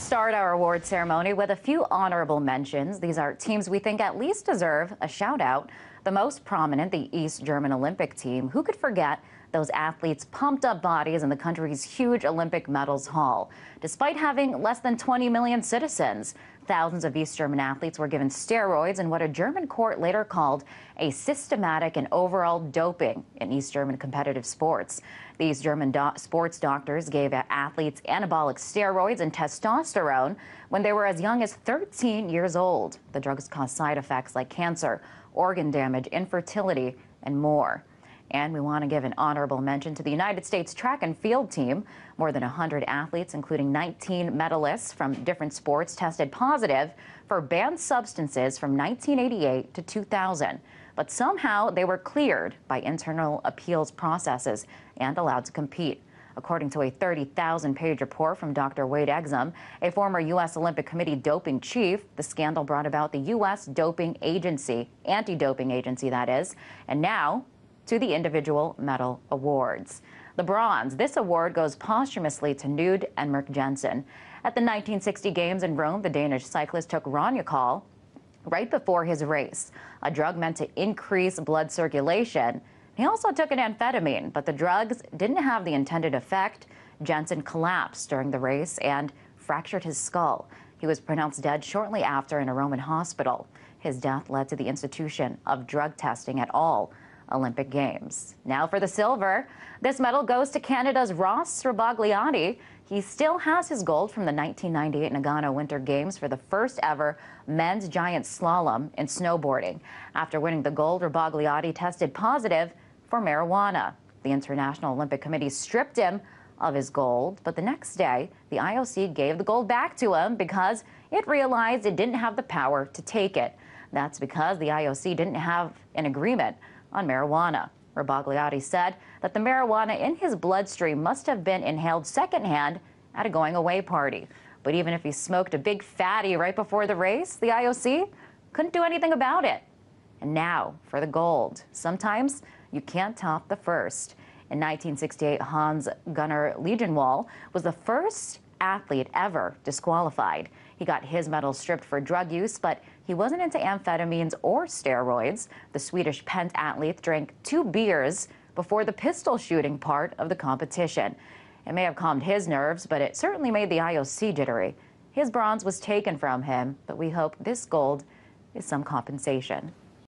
start our award ceremony with a few honorable mentions. These are teams we think at least deserve a shout out. The most prominent, the East German Olympic team. Who could forget those athletes' pumped up bodies in the country's huge Olympic medals haul? Despite having less than 20 million citizens, thousands of East German athletes were given steroids in what a German court later called a systematic and overall doping in East German competitive sports. These German sports doctors gave athletes anabolic steroids and testosterone when they were as young as 13 years old. The drugs caused side effects like cancer, organ damage, infertility, and more. And we want to give an honorable mention to the United States track and field team. More than 100 athletes, including 19 medalists from different sports, tested positive for banned substances from 1988 to 2000. But somehow they were cleared by internal appeals processes and allowed to compete. According to a 30,000-page report from Dr. Wade Exum, a former U.S. Olympic Committee doping chief, the scandal brought about the U.S. doping agency, anti-doping agency that is, and now to the individual medal awards. The bronze. This award goes posthumously to Knud Enmerk Jensen. At the 1960 Games in Rome, the Danish cyclist took Ronjacol right before his race, a drug meant to increase blood circulation. He also took an amphetamine, but the drugs didn't have the intended effect. Jensen collapsed during the race and fractured his skull. He was pronounced dead shortly after in a Roman hospital. His death led to the institution of drug testing at all Olympic Games. Now for the silver. This medal goes to Canada's Ross Srabagliati. He still has his gold from the 1998 Nagano Winter Games for the first ever men's giant slalom in snowboarding. After winning the gold, Srabagliati tested positive for marijuana. The International Olympic Committee stripped him of his gold, but the next day, the IOC gave the gold back to him because it realized it didn't have the power to take it. That's because the IOC didn't have an agreement on marijuana. Srabagliati said that the marijuana in his bloodstream must have been inhaled secondhand at a going-away party. But even if he smoked a big fatty right before the race, the IOC couldn't do anything about it. And now for the gold. Sometimes you can't top the first. In 1968, Hans-Gunnar Liz was the first athlete ever disqualified. He got his medal stripped for drug use, but he wasn't into amphetamines or steroids. The Swedish pentathlete drank 2 beers before the pistol shooting part of the competition. It may have calmed his nerves, but it certainly made the IOC jittery. His bronze was taken from him, but we hope this gold is some compensation.